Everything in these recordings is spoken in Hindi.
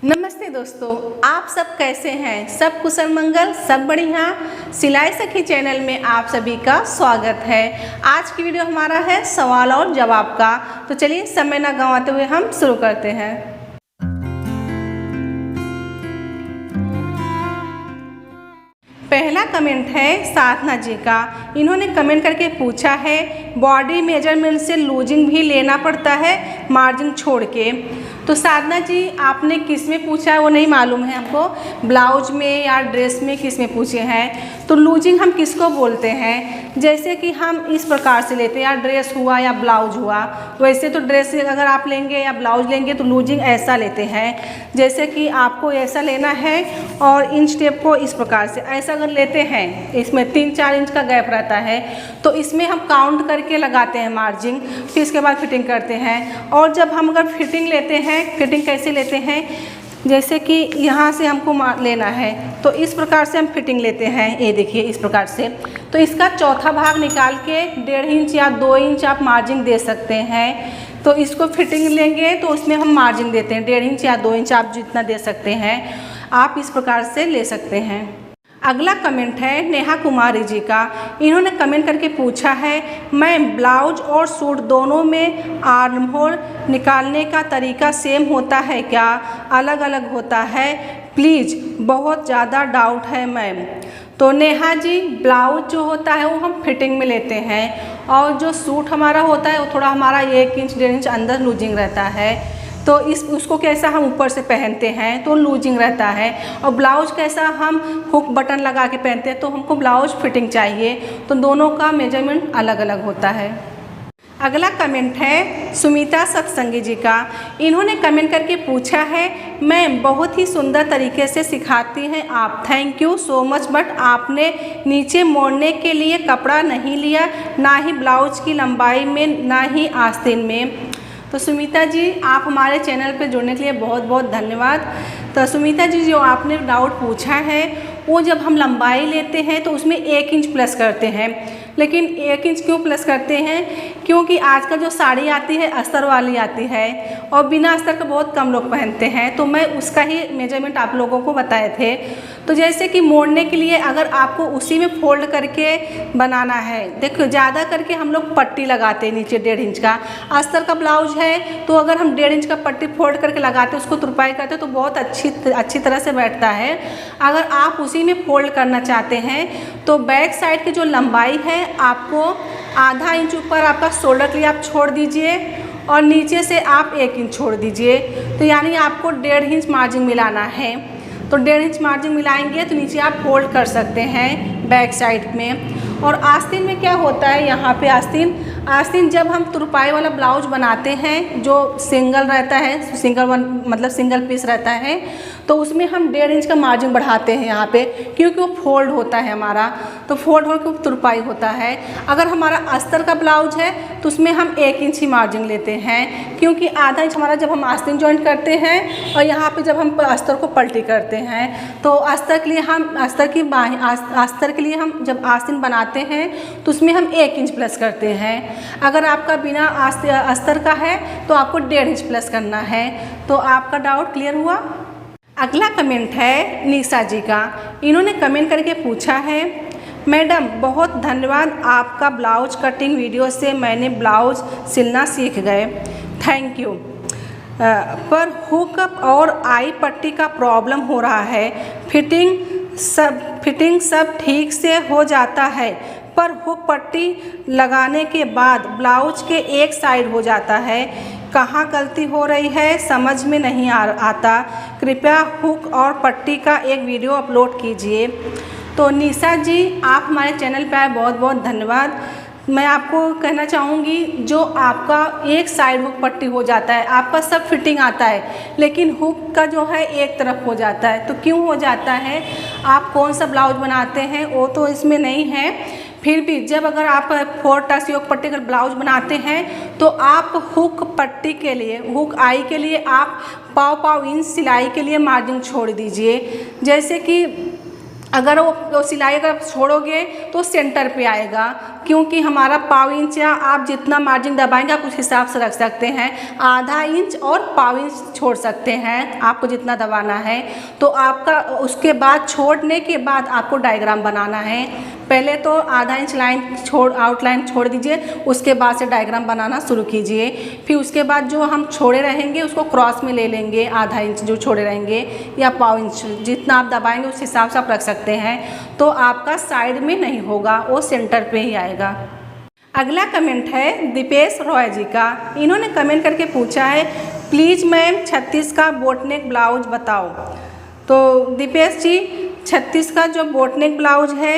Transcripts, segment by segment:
नमस्ते दोस्तों, आप सब कैसे हैं? सब कुशल मंगल, सब बढ़िया। सिलाई सखी चैनल में आप सभी का स्वागत है। आज की वीडियो हमारा है सवाल और जवाब का। तो चलिए समय ना गंवाते हुए हम शुरू करते हैं। पहला कमेंट है साधना जी का। इन्होंने कमेंट करके पूछा है बॉडी मेजरमेंट से लूजिंग भी लेना पड़ता है मार्जिन छोड़ के। तो साधना जी आपने किस में पूछा है वो नहीं मालूम है हमको, ब्लाउज में या ड्रेस में किस में पूछे हैं। तो लूजिंग हम किसको बोलते हैं? जैसे कि हम इस प्रकार से लेते हैं, या ड्रेस हुआ या ब्लाउज हुआ। वैसे तो ड्रेस अगर आप लेंगे या ब्लाउज लेंगे तो लूजिंग ऐसा लेते हैं, जैसे कि आपको ऐसा लेना है और इंच टेप को इस प्रकार से ऐसा अगर लेते हैं, इसमें 3-4 इंच का गैप रहता है, तो इसमें हम काउंट करके लगाते हैं मार्जिन, फिर इसके बाद फिटिंग करते हैं। और जब हम अगर फिटिंग लेते हैं, फिटिंग कैसे लेते हैं, जैसे कि यहाँ से हमको लेना है तो इस प्रकार से हम फिटिंग लेते हैं। ये देखिए इस प्रकार से। तो इसका चौथा भाग निकाल के 1.5 इंच या 2 इंच आप मार्जिन दे सकते हैं। तो इसको फिटिंग लेंगे तो उसमें हम मार्जिन देते हैं 1.5 इंच या 2 इंच, आप जितना दे सकते हैं आप इस प्रकार से ले सकते हैं। अगला कमेंट है नेहा कुमारी जी का। इन्होंने कमेंट करके पूछा है मैं ब्लाउज और सूट दोनों में आर्म होल निकालने का तरीका सेम होता है क्या, अलग अलग होता है? प्लीज़ बहुत ज़्यादा डाउट है मैम। तो नेहा जी, ब्लाउज जो होता है वो हम फिटिंग में लेते हैं, और जो सूट हमारा होता है वो थोड़ा हमारा 1 इंच 1.5 इंच अंदर लूजिंग रहता है। तो उसको कैसा हम ऊपर से पहनते हैं तो लूजिंग रहता है, और ब्लाउज कैसा हम हुक बटन लगा के पहनते हैं तो हमको ब्लाउज फिटिंग चाहिए। तो दोनों का मेजरमेंट अलग अलग होता है। अगला कमेंट है सुमिता सत्संगी जी का। इन्होंने कमेंट करके पूछा है मैम बहुत ही सुंदर तरीके से सिखाती हैं आप, thank you so much, but आपने नीचे मोड़ने के लिए कपड़ा नहीं लिया, ना ही ब्लाउज की लंबाई में ना ही आस्तीन में। तो सुमिता जी आप हमारे चैनल पर जुड़ने के लिए बहुत बहुत धन्यवाद। तो सुमिता जी जो आपने डाउट पूछा है वो जब हम लंबाई लेते हैं तो उसमें 1 इंच प्लस करते हैं। लेकिन 1 इंच क्यों प्लस करते हैं? क्योंकि आजकल जो साड़ी आती है अस्तर वाली आती है, और बिना अस्तर का बहुत कम लोग पहनते हैं, तो मैं उसका ही मेजरमेंट आप लोगों को बताए थे। तो जैसे कि मोड़ने के लिए अगर आपको उसी में फोल्ड करके बनाना है, देखो ज़्यादा करके हम लोग पट्टी लगाते हैं नीचे 1.5 इंच का। अस्तर का ब्लाउज है तो अगर हम 1.5 इंच का पट्टी फोल्ड करके लगाते उसको तुरपाई करते तो बहुत अच्छी तरह से बैठता है। अगर आप उसी में फोल्ड करना चाहते हैं तो बैक साइड की जो लंबाई है आपको आधा इंच ऊपर आपका शोल्डर के लिए आप छोड़ दीजिए, और नीचे से आप 1 इंच छोड़ दीजिए। तो यानी आपको 1.5 इंच मार्जिन मिलाना है। तो 1.5 इंच मार्जिन मिलाएंगे तो नीचे आप फोल्ड कर सकते हैं बैक साइड में। और आस्तीन में क्या होता है, यहाँ पे आस्तीन जब हम तुरपाई वाला ब्लाउज बनाते हैं जो सिंगल रहता है, सिंगल पीस रहता है, तो उसमें हम 1.5 इंच का मार्जिन बढ़ाते हैं यहाँ पे, क्योंकि वो फोल्ड होता है हमारा, तो फोल्ड होकर तुरपाई होता है। अगर हमारा अस्तर का ब्लाउज है तो उसमें हम 1 इंच ही मार्जिन लेते हैं, क्योंकि आधा इंच हमारा जब हम आस्तीन जॉइंट करते हैं और यहाँ पे जब हम अस्तर को पलटी करते हैं, तो अस्तर के लिए हम जब आस्तीन बनाते हैं तो उसमें हम 1 इंच प्लस करते हैं। अगर आपका बिना अस्तर का है तो आपको 1.5 इंच प्लस करना है। तो आपका डाउट क्लियर हुआ। अगला कमेंट है निशा जी का। इन्होंने कमेंट करके पूछा है मैडम बहुत धन्यवाद, आपका ब्लाउज कटिंग वीडियो से मैंने ब्लाउज सिलना सीख गए, थैंक यू। पर हुक और आई पट्टी का प्रॉब्लम हो रहा है, फिटिंग सब ठीक से हो जाता है, पर हुक पट्टी लगाने के बाद ब्लाउज के एक साइड हो जाता है। कहाँ गलती हो रही है समझ में नहीं आता, कृपया हुक और पट्टी का एक वीडियो अपलोड कीजिए। तो निशा जी आप हमारे चैनल पर आए, बहुत बहुत धन्यवाद। मैं आपको कहना चाहूँगी जो आपका एक साइड हुक पट्टी हो जाता है, आपका सब फिटिंग आता है, लेकिन हुक का जो है एक तरफ हो जाता है। तो क्यों हो जाता है, आप कौन सा ब्लाउज बनाते हैं वो तो इसमें नहीं है, फिर भी जब अगर आप 4 टक्स योग पट्टी का ब्लाउज बनाते हैं तो आप हुक पट्टी के लिए, हुक आई के लिए आप पाव इंच सिलाई के लिए मार्जिन छोड़ दीजिए। जैसे कि अगर वो सिलाई अगर छोड़ोगे तो सेंटर पे आएगा, क्योंकि हमारा पाव इंच या आप जितना मार्जिन दबाएंगे आप उस हिसाब से रख सकते हैं। आधा इंच और पाव इंच छोड़ सकते हैं आपको जितना दबाना है। तो आपका उसके बाद छोड़ने के बाद आपको डायग्राम बनाना है। पहले तो आधा इंच लाइन आउटलाइन छोड़ दीजिए, उसके बाद से डायग्राम बनाना शुरू कीजिए। फिर उसके बाद जो हम छोड़े रहेंगे उसको क्रॉस में ले लेंगे, आधा इंच जो छोड़े रहेंगे या पाव इंच जितना आप दबाएंगे उस हिसाब से आप रख सकते हैं। तो आपका साइड में नहीं होगा, वो सेंटर पे ही आएगा। अगला कमेंट है दीपेश रॉय जी का। इन्होंने कमेंट करके पूछा है प्लीज़ मैम 36 का बोटनेक ब्लाउज बताओ। तो दीपेश जी 36 का जो बोटनेक ब्लाउज है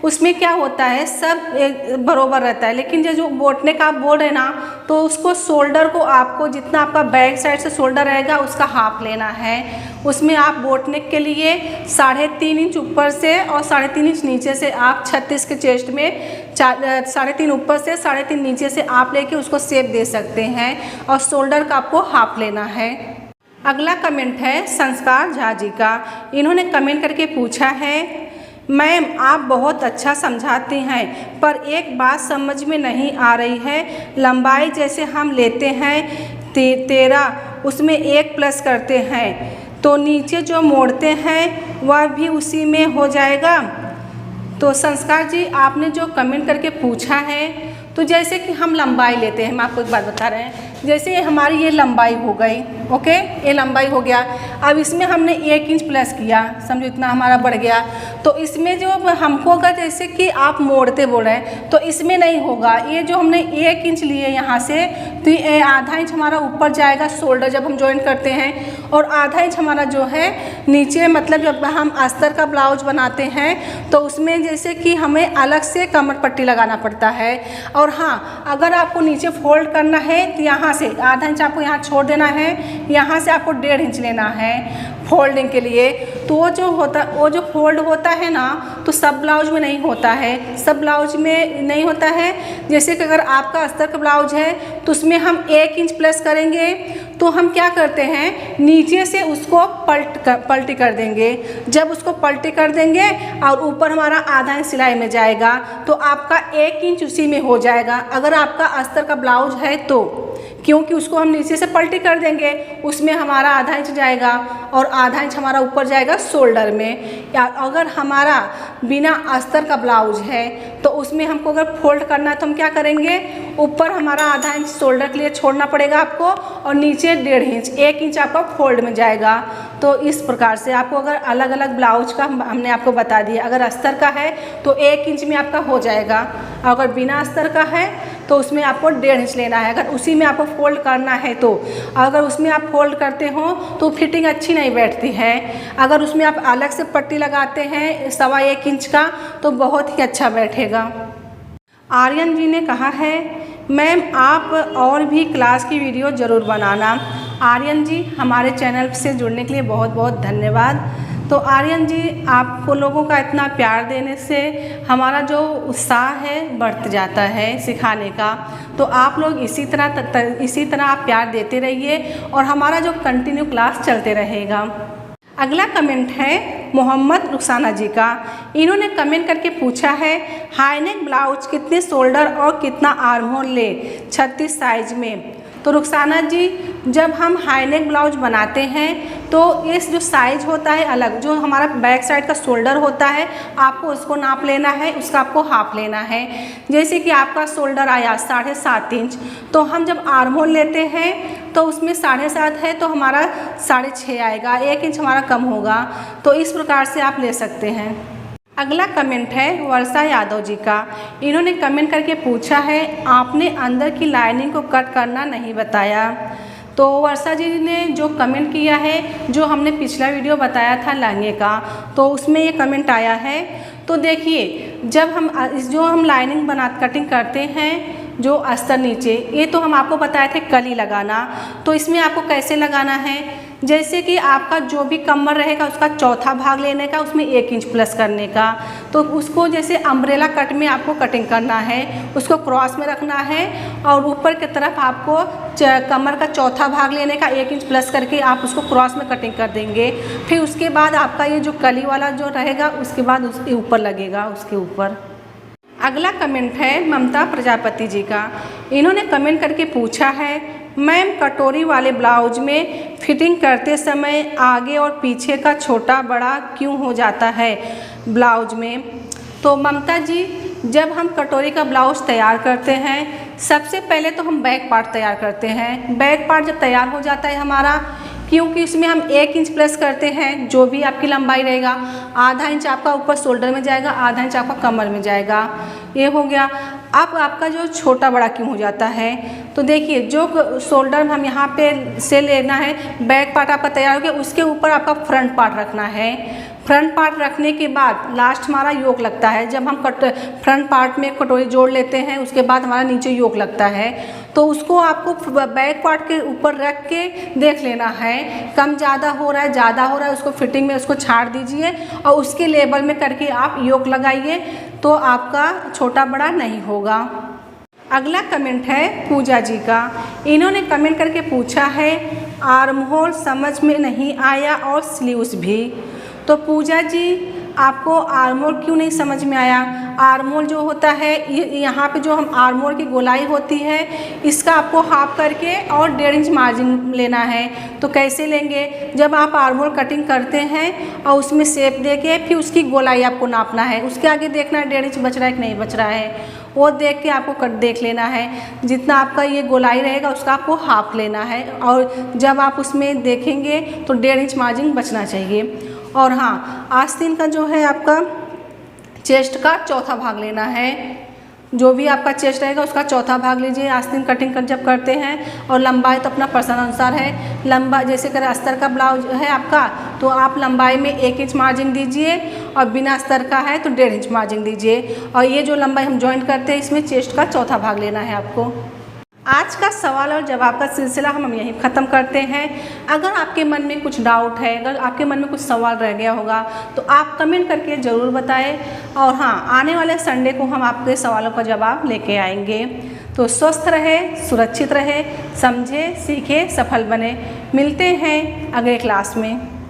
उसमें क्या होता है, सब बराबर रहता है, लेकिन जो बोटनेक आप बोल रहे हैं ना तो उसको शोल्डर को आपको जितना आपका बैक साइड से शोल्डर रहेगा उसका हाफ लेना है। उसमें आप बोटनेक के लिए 3.5 इंच ऊपर से और 3.5 इंच नीचे से आप 36 के चेस्ट में 3.5 ऊपर से 3.5 नीचे से आप लेके उसको शेप दे सकते हैं और शोल्डर का आपको हाफ लेना है। अगला कमेंट है संस्कार झा जी का। इन्होंने कमेंट करके पूछा है मैम आप बहुत अच्छा समझाती हैं, पर एक बात समझ में नहीं आ रही है। लंबाई जैसे हम लेते हैं 13 उसमें 1 प्लस करते हैं तो नीचे जो मोड़ते हैं वह भी उसी में हो जाएगा। तो संस्कार जी आपने जो कमेंट करके पूछा है, तो जैसे कि हम लंबाई लेते हैं, मैं आपको एक बात बता रहे हैं, जैसे हमारी ये लंबाई हो गई, ओके, ये लंबाई हो गया। अब इसमें हमने 1 इंच प्लस किया, समझो इतना हमारा बढ़ गया। तो इसमें जो हमको अगर जैसे कि आप मोड़ते बोल रहे हैं तो इसमें नहीं होगा। ये जो हमने 1 इंच लिए यहाँ से, तो ये आधा इंच हमारा ऊपर जाएगा शोल्डर जब हम जॉइन करते हैं, और आधा इंच हमारा जो है नीचे, मतलब जब हम अस्तर का ब्लाउज बनाते हैं तो उसमें जैसे कि हमें अलग से कमर पट्टी लगाना पड़ता है। और हाँ, अगर आपको नीचे फोल्ड करना है तो यहाँ से आधा इंच आपको यहाँ छोड़ देना है, यहाँ से आपको 1.5 इंच लेना है फोल्डिंग के लिए। तो वो जो फोल्ड होता है ना तो सब ब्लाउज में नहीं होता है, सब ब्लाउज में नहीं होता है। जैसे कि अगर आपका अस्तर का ब्लाउज है तो उसमें हम 1 इंच प्लस करेंगे, तो हम क्या करते हैं नीचे से उसको पलटी कर देंगे। जब उसको पलटी कर देंगे और ऊपर हमारा आधा इंच सिलाई में जाएगा तो आपका 1 इंच उसी में हो जाएगा, अगर आपका अस्तर का ब्लाउज है तो, क्योंकि उसको हम नीचे से पलटी कर देंगे, उसमें हमारा आधा इंच जाएगा और आधा इंच हमारा ऊपर जाएगा शोल्डर में। या अगर हमारा बिना अस्तर का ब्लाउज है तो उसमें हमको अगर फोल्ड करना है तो हम क्या करेंगे, ऊपर हमारा आधा इंच शोल्डर के लिए छोड़ना पड़ेगा आपको और नीचे 1.5 इंच, 1 इंच आपका फोल्ड में जाएगा। तो इस प्रकार से आपको अगर अलग अलग ब्लाउज का हमने आपको बता दिया, अगर अस्तर का है तो 1 इंच में आपका हो जाएगा, अगर बिना अस्तर का है तो उसमें आपको 1.5 इंच लेना है। अगर उसी में आपको फोल्ड करना है तो, अगर उसमें आप फोल्ड करते हो तो फिटिंग अच्छी नहीं बैठती है। अगर उसमें आप अलग से पट्टी लगाते हैं 1.25 इंच का तो बहुत ही अच्छा बैठेगा। आर्यन जी ने कहा है मैम आप और भी क्लास की वीडियो ज़रूर बनाना। आर्यन जी हमारे चैनल से जुड़ने के लिए बहुत बहुत धन्यवाद। तो आर्यन जी आपको लोगों का इतना प्यार देने से हमारा जो उत्साह है बढ़ते जाता है सिखाने का। तो आप लोग इसी तरह आप प्यार देते रहिए और हमारा जो कंटिन्यू क्लास चलते रहेगा। अगला कमेंट है मोहम्मद रुखसाना जी का। इन्होंने कमेंट करके पूछा है हाईनेक ब्लाउज कितने शोल्डर और कितना आर्म होल ले 36 साइज में। तो रुखसाना जी जब हम हाईनेक ब्लाउज बनाते हैं तो इस जो साइज होता है अलग, जो हमारा बैक साइड का शोल्डर होता है आपको उसको नाप लेना है, उसका आपको हाफ लेना है। जैसे कि आपका शोल्डर आया 7.5 इंच, तो हम जब आर्म होल लेते हैं तो उसमें 7.5 है तो हमारा 6.5 आएगा, 1 इंच हमारा कम होगा। तो इस प्रकार से आप ले सकते हैं। अगला कमेंट है वर्षा यादव जी का। इन्होंने कमेंट करके पूछा है आपने अंदर की लाइनिंग को कट करना नहीं बताया। तो वर्षा जी ने जो कमेंट किया है, जो हमने पिछला वीडियो बताया था लहंगे का, तो उसमें ये कमेंट आया है। तो देखिए जब हम लाइनिंग कटिंग करते हैं जो अस्तर नीचे, ये तो हम आपको बताए थे कली लगाना। तो इसमें आपको कैसे लगाना है, जैसे कि आपका जो भी कमर रहेगा उसका चौथा भाग लेने का, उसमें 1 इंच प्लस करने का। तो उसको जैसे अम्ब्रेला कट में आपको कटिंग करना है, उसको क्रॉस में रखना है और ऊपर की तरफ आपको कमर का चौथा भाग लेने का 1 इंच प्लस करके आप उसको क्रॉस में कटिंग कर देंगे। फिर उसके बाद आपका ये जो कली वाला जो रहेगा उसके बाद उसके ऊपर लगेगा, उसके ऊपर। अगला कमेंट है ममता प्रजापति जी का। इन्होंने कमेंट करके पूछा है, मैम कटोरी वाले ब्लाउज में फिटिंग करते समय आगे और पीछे का छोटा बड़ा क्यों हो जाता है ब्लाउज में। तो ममता जी, जब हम कटोरी का ब्लाउज तैयार करते हैं सबसे पहले तो हम बैक पार्ट तैयार करते हैं। बैक पार्ट जब तैयार हो जाता है हमारा, क्योंकि इसमें हम 1 इंच प्लस करते हैं, जो भी आपकी लंबाई रहेगा, आधा इंच आपका ऊपर शोल्डर में जाएगा, आधा इंच आपका कमर में जाएगा, ये हो गया। अब आपका जो छोटा बड़ा क्यों हो जाता है, तो देखिए जो शोल्डर हम यहाँ पे से लेना है, बैक पार्ट आपका तैयार हो गया, उसके ऊपर आपका फ्रंट पार्ट रखना है। फ्रंट पार्ट रखने के बाद लास्ट हमारा योक लगता है। जब हम फ्रंट पार्ट में कटोरी जोड़ लेते हैं उसके बाद हमारा नीचे योक लगता है, तो उसको आपको बैक पार्ट के ऊपर रख के देख लेना है, कम ज़्यादा हो रहा है, ज़्यादा हो रहा है, उसको फिटिंग में उसको छाड़ दीजिए और उसके लेवल में करके आप योक लगाइए, तो आपका छोटा बड़ा नहीं होगा। अगला कमेंट है पूजा जी का। इन्होंने कमेंट करके पूछा है, आर्म होल समझ में नहीं आया और स्लीव्स भी। तो पूजा जी, आपको आर्मोल क्यों नहीं समझ में आया। आर्मोल जो होता है यहाँ पे जो हम आर्मोल की गोलाई होती है इसका आपको हाफ करके और 1.5 इंच मार्जिन लेना है। तो कैसे लेंगे, जब आप आर्मोल कटिंग करते हैं और उसमें शेप देके फिर उसकी गोलाई आपको नापना है, उसके आगे देखना है 1.5 इंच बच रहा है कि नहीं बच रहा है, वो देख के आपको देख लेना है। जितना आपका ये गोलाई रहेगा उसका आपको हाफ लेना है और जब आप उसमें देखेंगे तो 1.5 इंच मार्जिन बचना चाहिए। और हाँ, आस्तीन का जो है आपका चेस्ट का चौथा भाग लेना है। जो भी आपका चेस्ट रहेगा उसका चौथा भाग लीजिए आस्तीन कटिंग कर जब करते हैं। और लंबाई तो अपना पर्सन अनुसार है। लंबा जैसे कर अस्तर का ब्लाउज है आपका तो आप लंबाई में 1 इंच मार्जिन दीजिए और बिना अस्तर का है तो 1.5 इंच मार्जिन दीजिए। और ये जो लंबाई हम जॉइंट करते हैं इसमें चेस्ट का चौथा भाग लेना है आपको। आज का सवाल और जवाब का सिलसिला हम यहीं ख़त्म करते हैं। अगर आपके मन में कुछ डाउट है, अगर आपके मन में कुछ सवाल रह गया होगा तो आप कमेंट करके ज़रूर बताएं। और हाँ, आने वाले संडे को हम आपके सवालों का जवाब लेके आएंगे। तो स्वस्थ रहे, सुरक्षित रहे, समझे, सीखे, सफल बने। मिलते हैं अगले क्लास में।